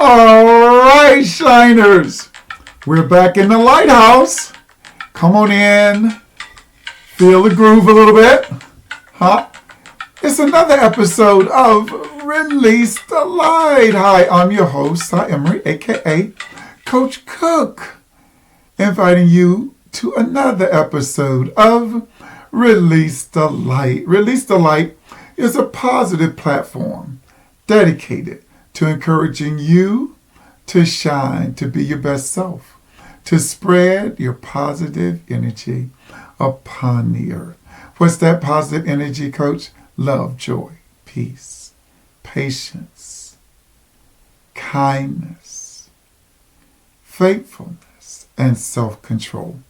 All right, Shiners. We're back in the lighthouse. Come on in. Feel the groove a little bit. Huh? It's another episode of Release the Light. Hi, I'm your host, Cy Emery, a.k.a. Coach Cook, inviting you to another episode of Release the Light. Release the Light is a positive platform dedicated to encouraging you to shine, to be your best self, to spread your positive energy upon the earth. What's that positive energy, Coach? Love, joy, peace, patience, kindness, faithfulness, and self-control.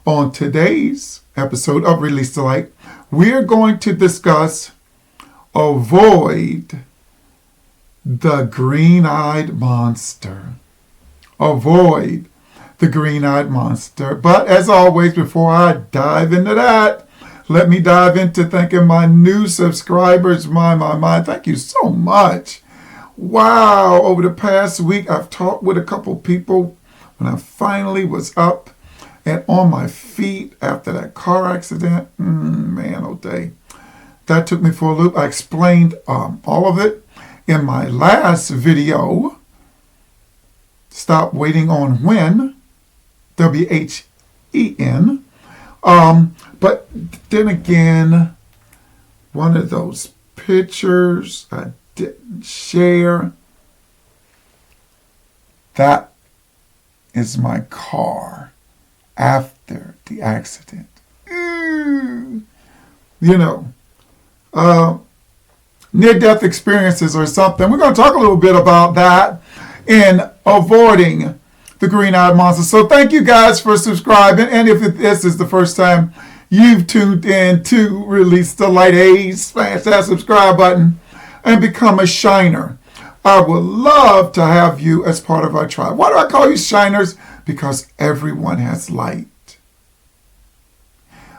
On today's episode of Release the Light, we're going to discuss avoid the green-eyed monster. Avoid the green-eyed monster. But as always, before I dive into that, let me dive into thanking my new subscribers. My. Thank you so much. Wow. Over the past week, I've talked with a couple people when I finally was up and on my feet after that car accident. Man, oh day. That took me for a loop. I explained all of it in my last video. Stop Waiting on When. WHEN. But then again, one of those pictures I didn't share. That is my car after the accident. Near-death experiences or something. We're going to talk a little bit about that in avoiding the green-eyed monster. So thank you guys for subscribing. And if this is the first time you've tuned in to Release the Light, smash that subscribe button and become a shiner. I would love to have you as part of our tribe. Why do I call you shiners? Because everyone has light.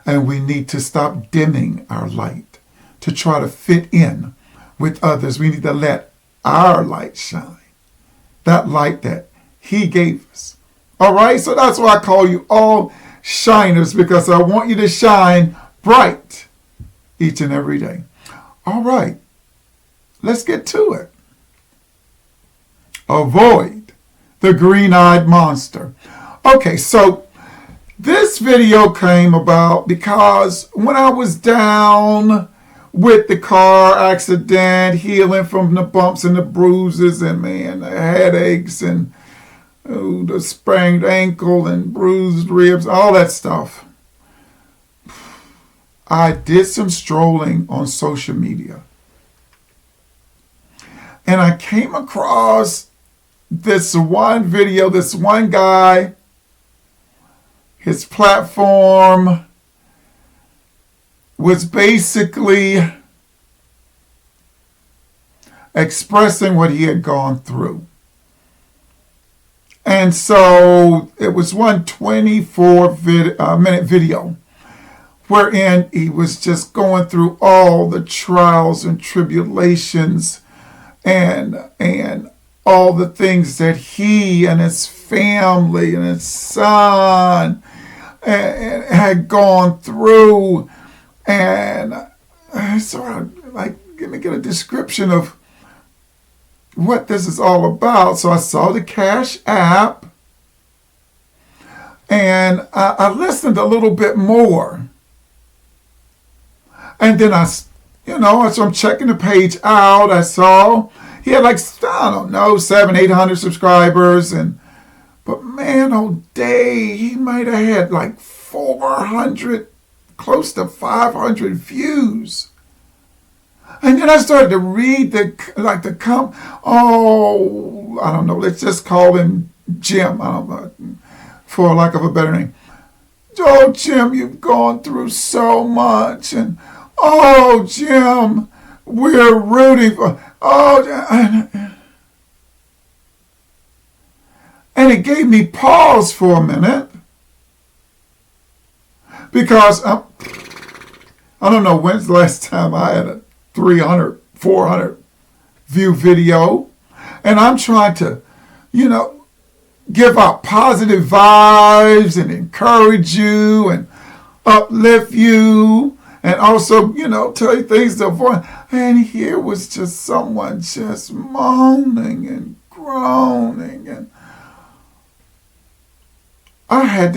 And we need to stop dimming our light to try to fit in with others. We need to let our light shine. That light that He gave us. All right? So that's why I call you all shiners, because I want you to shine bright each and every day. All right. Let's get to it. Avoid the green-eyed monster. Okay, so this video came about because when I was down with the car accident, healing from the bumps and the bruises and, man, the headaches and the sprained ankle and bruised ribs, all that stuff, I did some strolling on social media. And I came across this one video, this one guy, his platform was basically expressing what he had gone through. And so it was one 24-minute video wherein he was just going through all the trials and tribulations and all the things that he and his family and his son had gone through. And so let me get a description of what this is all about. So I saw the Cash App and I listened a little bit more. And then so I'm checking the page out. I saw he had 700-800 subscribers. But man, oh day, he might have had 400, close to 500 views. And then I started to read I don't know, let's just call him Jim, I don't know, for lack of a better name. Oh, Jim, you've gone through so much. And, oh, Jim, we're rooting for, and it gave me pause for a minute. Because I don't know when's the last time I had a 300, 400 view video. And I'm trying to, give out positive vibes and encourage you and uplift you and also, tell you things to avoid. And here was just someone just moaning and groaning, and I had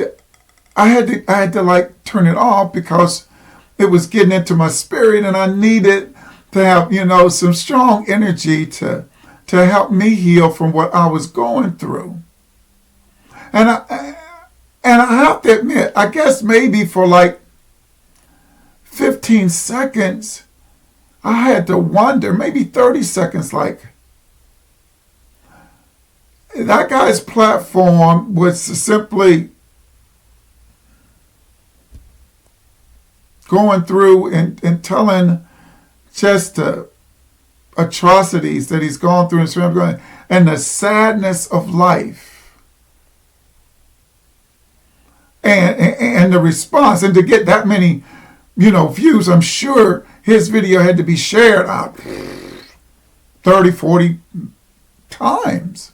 to like turn it off because it was getting into my spirit, and I needed to have, some strong energy to help me heal from what I was going through. And I have to admit, I guess maybe for like 15 seconds, I had to wonder, maybe 30 seconds, like, that guy's platform was simply going through and telling just the atrocities that he's gone through and the sadness of life. And the response, and to get that many, views, I'm sure his video had to be shared out 30, 40 times.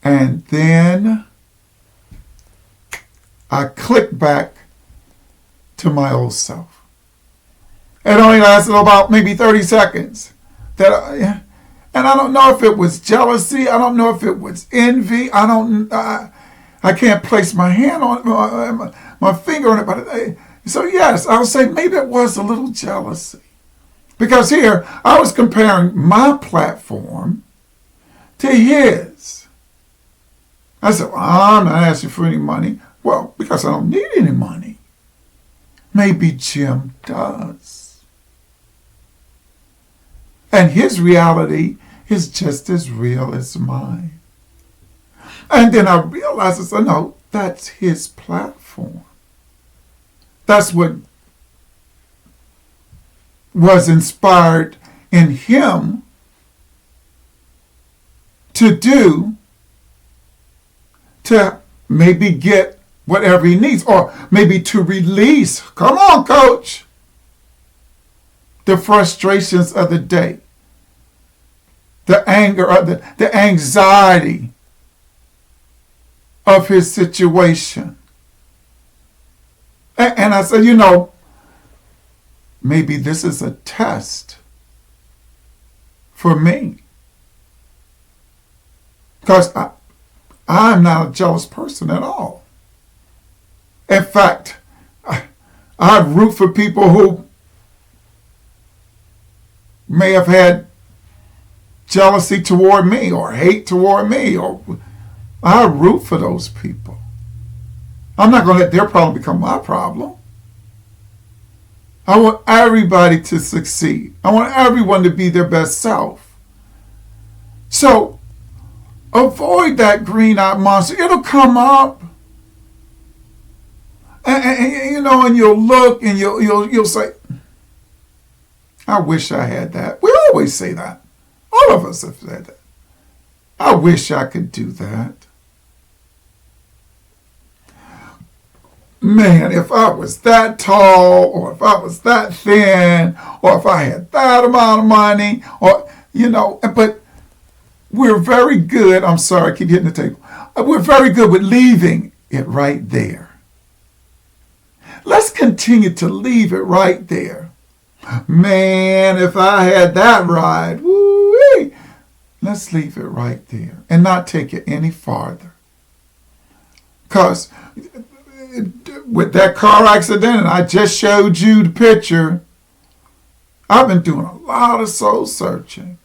And then I clicked back to my old self. It only lasted about maybe 30 seconds. And I don't know if it was jealousy. I don't know if it was envy. I can't place my hand on my finger on it. But so yes, I'll say maybe it was a little jealousy. Because here, I was comparing my platform to his. I said, well, I'm not asking for any money. Well, because I don't need any money. Maybe Jim does. And his reality is just as real as mine. And then I realized, I said, no, that's his platform. That's what was inspired in him to do to maybe get whatever he needs, or maybe to release, come on, coach, the frustrations of the day, the anger, of the anxiety of his situation. And I said, maybe this is a test for me. Because I'm not a jealous person at all. In fact, I root for people who may have had jealousy toward me or hate toward me, or I root for those people. I'm not going to let their problem become my problem. I want everybody to succeed. I want everyone to be their best self. So avoid that green-eyed monster. It'll come up. And you'll look and you'll say, I wish I had that. We always say that. All of us have said that. I wish I could do that. Man, if I was that tall, or if I was that thin, or if I had that amount of money, or, but we're very good. I'm sorry, I keep hitting the table. We're very good with leaving it right there. Let's continue to leave it right there. Man, if I had that ride, woo-wee. Let's leave it right there and not take it any farther. Because with that car accident, and I just showed you the picture, I've been doing a lot of soul searching.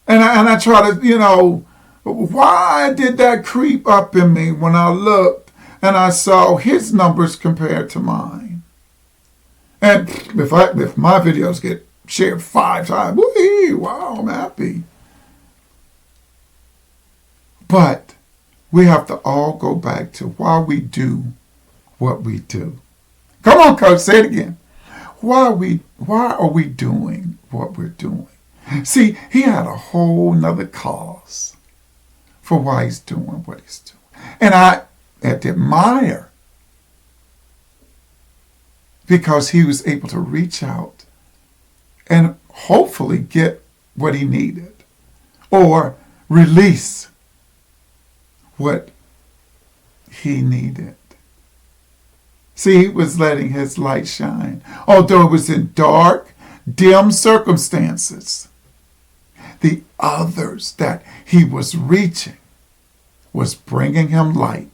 And I try to, why did that creep up in me when I looked and I saw his numbers compared to mine? And if my videos get shared 5 times, wow, I'm happy. But we have to all go back to why we do what we do. Come on, coach, say it again. Why are we doing what we're doing? See, he had a whole nother cause for why he's doing what he's doing. And I admire, because he was able to reach out and hopefully get what he needed or release what he needed. See, he was letting his light shine. Although it was in dark, dim circumstances, the others that he was reaching was bringing him light.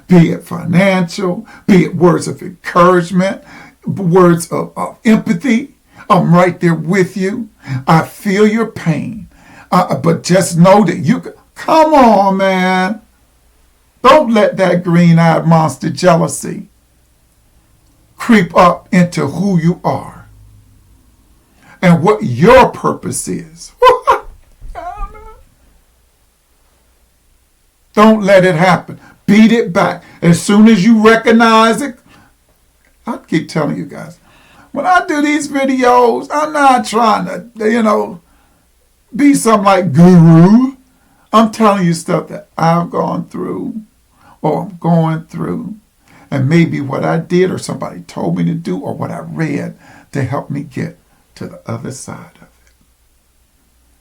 Be it financial, be it words of encouragement, words of empathy. I'm right there with you. I feel your pain. But just know that you come on, man. Don't let that green-eyed monster jealousy creep up into who you are and what your purpose is. Don't let it happen. Beat it back. As soon as you recognize it, I keep telling you guys, when I do these videos, I'm not trying to, be some like guru. I'm telling you stuff that I've gone through or I'm going through, and maybe what I did or somebody told me to do or what I read to help me get to the other side of it.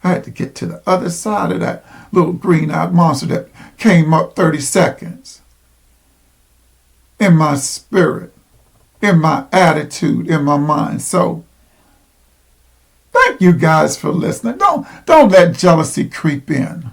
I had to get to the other side of that little green-eyed monster that came up 30 seconds in my spirit, in my attitude, in my mind. So thank you guys for listening. Don't let jealousy creep in.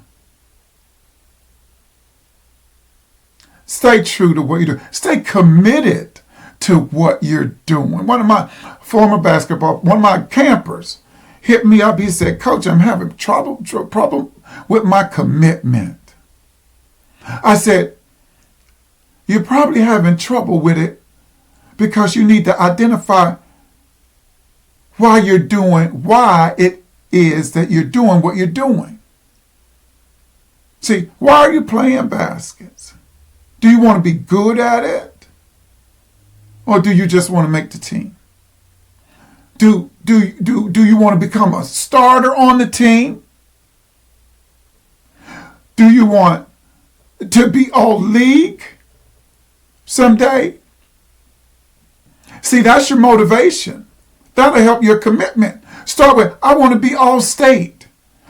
Stay true to what you do. Stay committed to what you're doing. One of my former one of my campers hit me up. He said, Coach, I'm having problem with my commitment. I said, you're probably having trouble with it because you need to identify why it is that you're doing what you're doing. See, why are you playing baskets? Do you want to be good at it? Or do you just want to make the team? Do you want to become a starter on the team? Do you want to be all league someday? See, that's your motivation. That'll help your commitment. Start with, I want to be all state.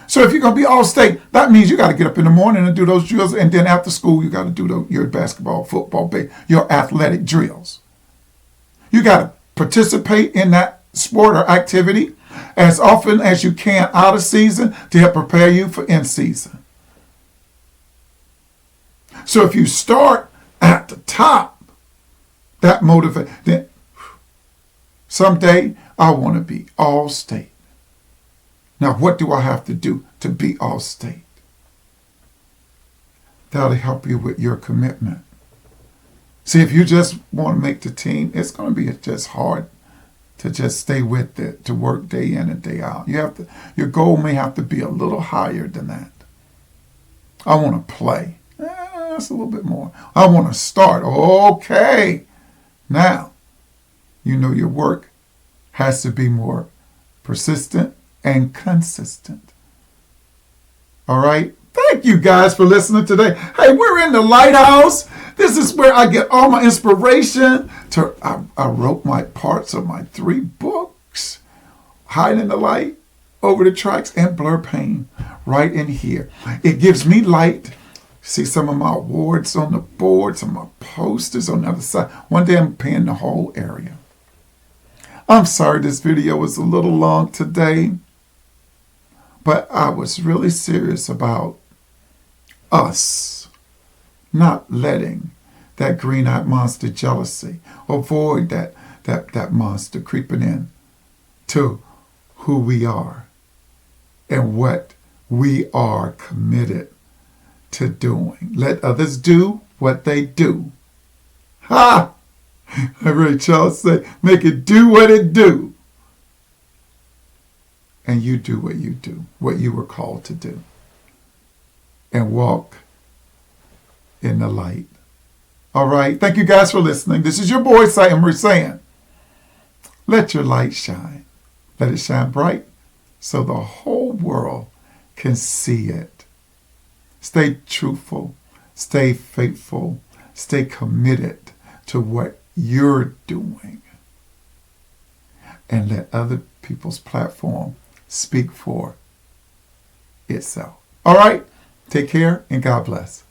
So if you're going to be all state, that means you got to get up in the morning and do those drills. And then after school, you got to do your basketball, football, your athletic drills. You got to participate in that sport or activity as often as you can out of season to help prepare you for in season. So if you start at the top, that motivates, then someday I want to be all state. Now, what do I have to do to be all state? That'll help you with your commitment. See, if you just want to make the team, it's going to be just hard to just stay with it, to work day in and day out. Your goal may have to be a little higher than that. I want to play. That's a little bit more. I want to start. Okay. Now, your work has to be more persistent and consistent. All right? Thank you guys for listening today. Hey, we're in the lighthouse. This is where I get all my inspiration. I wrote my parts of my 3 books, Hide in the Light, Over the Tracks, and Blur Pain, right in here. It gives me light. See some of my awards on the board, some of my posters on the other side. One day I'm painting the whole area. I'm sorry this video was a little long today, but I was really serious about us not letting that green-eyed monster jealousy, avoid that monster creeping in to who we are and what we are committed to doing. Let others do what they do. Ha! I heard Charles say, make it do what it do. And you do what you do, what you were called to do. And walk in the light. All right. Thank you guys for listening. This is your boy, Cy Emery, saying, let your light shine. Let it shine bright so the whole world can see it. Stay truthful. Stay faithful. Stay committed to what you're doing. And let other people's platform speak for itself. All right. Take care and God bless.